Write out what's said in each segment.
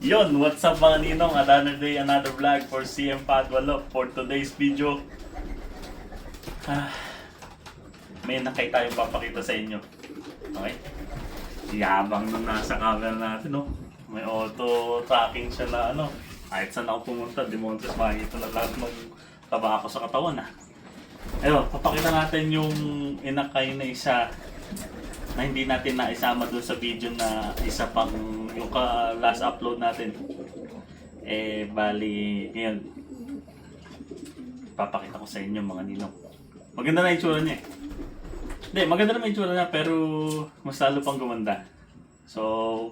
Yon, what's up mga ninong? Another day, another vlog for CM Padwalo. For today's video, may nakay tayong papakita sa inyo. Okay? Yabang nung nasa camera natin, no? May auto tracking siya na ano. Kahit saan ako pumunta, demontes makikita na lahat ng taba ako sa katawan, ha? Ayun, papakita natin yung inakay na isa na hindi natin naisama doon sa video na isa pang yung last upload natin. Bali, ngayon papakita ko sa inyo mga ninong. Maganda na itsura niya. Hindi, maganda naman itsura niya pero mas lalo pang gumanda. So,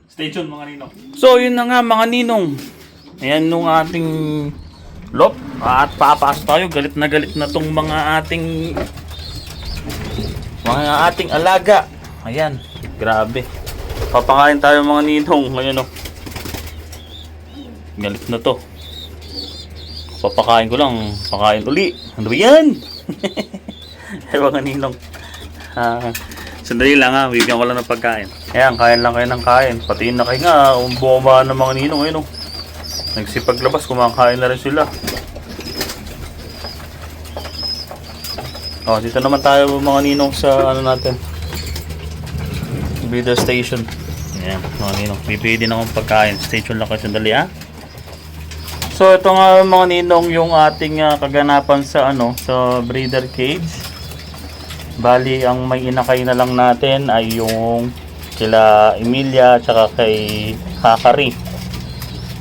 stay tuned mga ninong. So, yun na nga mga ninong. Ayan nung ating lop. At papasok tayo. Galit na tong mga ating alaga. Ayan, grabe. Papakain tayo mga ninong. Ngayon o. Galit na to. Papakain ko lang. Pakain uli. Ano ba yan? Mga ninong. Sandali lang ha. Bibigyan ko lang ng pagkain. Ayan, kain lang kayo ng kain. Patiin na kayo nga. Bumaba ng mga ninong. Ngayon o. Nagsipaglabas. Kumakain na rin sila. Oh, dito naman tayo mga ninong sa ano natin. Breeder station. Ayan, mga ninong. Bibili din akong pagkain. Station lang kayo sandali ha. So ito nga mga ninong yung ating kaganapan sa ano, sa breeder cage. Bali ang may inakay na lang natin ay yung kila Emilia tsaka kay Hakari.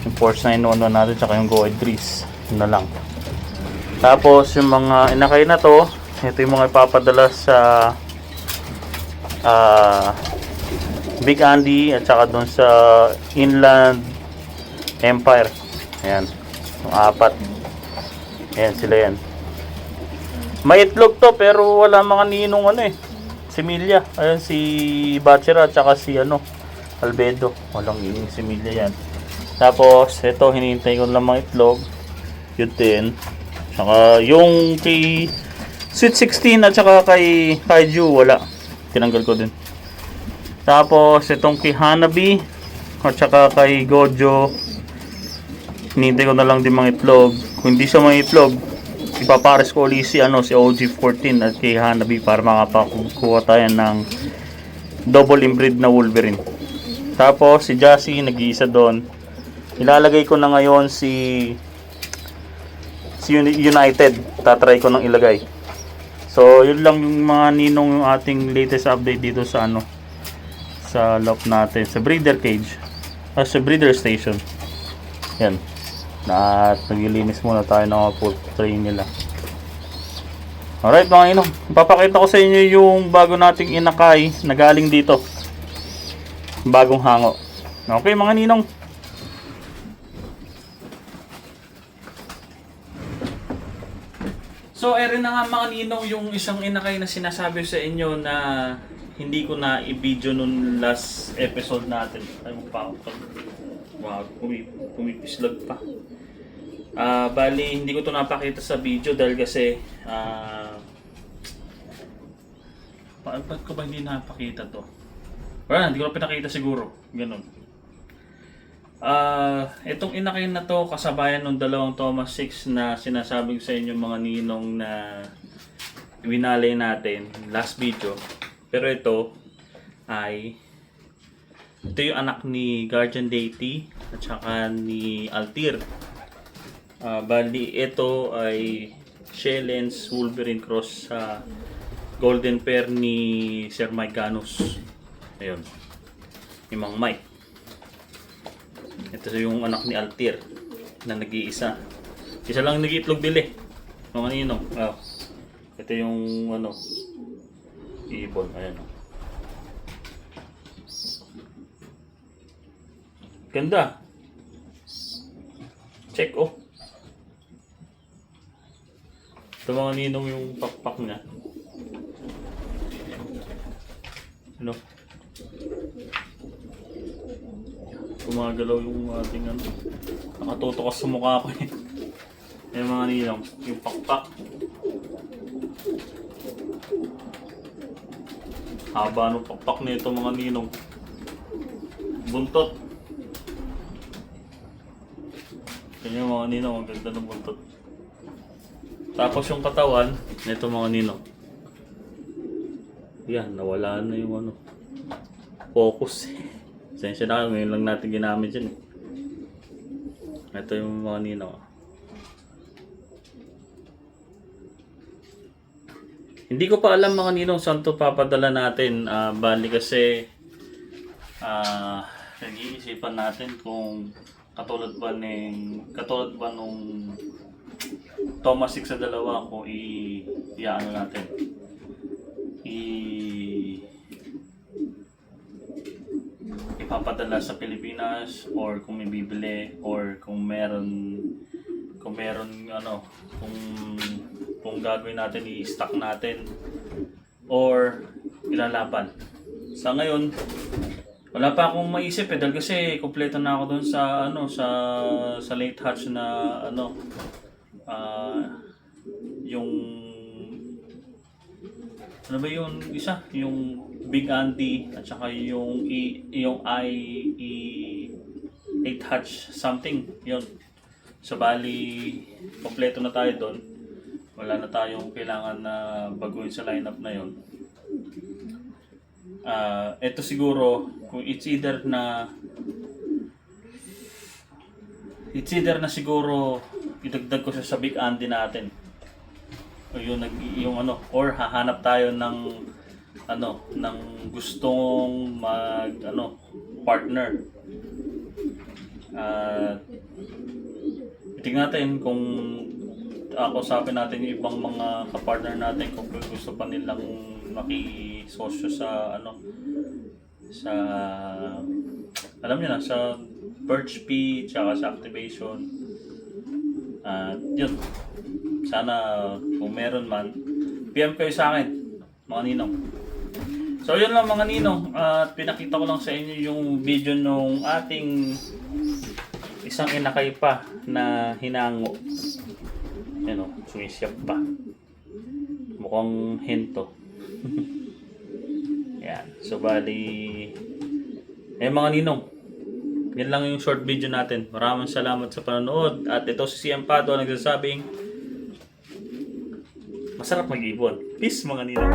Yung Force 911 natin tsaka yung Go Ahead Breeze. Yun na lang. Tapos yung mga inakay na to, ito yung mga ipapadala sa Big Andy at saka doon sa Inland Empire. Ayan, yung apat. Ayan sila yan. May itlog to pero wala mga ninong ano eh. Si Emilia, ayan si Bachera at saka si ano, Albedo. Walang ining si Emilia yan. Tapos ito hinihintay ko lang mga itlog. Yun din. Saka yung kay Sweet 16 at saka kay Kaiju wala. Tinanggal ko din. Tapos itong kay Hanabi at saka kay Gojo, hinihintay ko na lang din mga itlog. Kung hindi siya mga itlog, ipapares ko ulit si OG14 at kay Hanabi para makapakuha tayo ng double inbreed na Wolverine. Tapos si Jassy nag-iisa doon. Ilalagay ko na ngayon si United. Tatry ko nang ilagay. So yun lang yung mga ninong yung ating latest update dito sa ano, sa lock natin sa breeder cage, sa breeder station. Yan. At naglilinis muna tayo ng mga poultry nila. Alright mga ninong, ipapakita ko sa inyo yung bago nating inakay na galing dito. Bagong hango. Okay mga ninong. So, erin na nga mga ninong yung isang inakay na sinasabi sa inyo na hindi ko na i-video nung last episode natin. Ay, magpapag. Wow, pumipislog pa. Bali, hindi ko to napakita sa video dahil kasi ba't ko ba hindi napakita to? Wala, hindi ko na pinakita siguro. Ganun. Itong inakay na to, kasabayan ng dalawang Thomas 6 na sinasabi ko sa inyo mga ninong na winalay natin last video. Pero ito yung anak ni Guardian Deity at saka ni Altir. Bali, ito ay Shellens Wolverine Cross sa Golden Pair ni Sir Mike Ganus. Ayun, ni Mang Mike. Ito yung anak ni Altir na nag-iisa. Isa lang nag-iitlog bili. Mga ninong. Oh. Ito yung ibon. Ayan. Ganda. Check oh. Ito mga ninong yung pakpak niya. Ano? Gumagalaw yung ating nakatutok sa mukha ko eh. Yung mga ninong, yung pakpak. Haba ng pakpak nito mga ninong. Buntot. Yan yung mga ninong, ang ganda ng buntot. Tapos yung katawan, nito mga ninong. Yan, nawala na yung focus. Sensya na, ngayon lang natin ginamit yun. Ito yung mga ninong. Hindi ko pa alam mga ninong saan to papadala natin. Bali kasi nag-iisipan natin kung katulad ba nung Thomas 6 sa dalawa kung i-ano natin. Ipapadala sa Pilipinas or kung may bibili or kung meron kung gagawin natin i-stock natin or ilalaban. Sa ngayon wala pa akong maisip dahil kasi kumpleto na ako doon sa late hatch na yung ano ba yung isa, yung Big Andy at saka yung I8 hatch something yun. So bali kompleto na tayo doon. Wala na tayong kailangan na baguhin sa lineup na yun. Ito siguro kung it's either na siguro idagdag ko siya sa Big Andy natin. O or hahanap tayo ng gustong partner. Tingnan natin kung usapin natin yung ibang mga kapartner natin kung gusto pa nilang makisosyo sa alam niyo na, sa Birch P tsaka sa Activation. Yun, sana kung meron man PM kayo sa akin mga ninong. So yun lang mga ninong, at pinakita ko lang sa inyo yung video nung ating isang inakay pa na hinango. Yan o, sumisyap pa. Mukhang hinto. Yan. So bali, mga ninong, yan lang yung short video natin. Maraming salamat sa panonood. At ito si CM Pado nagsasabing masarap mag-ibon. Peace mga ninong.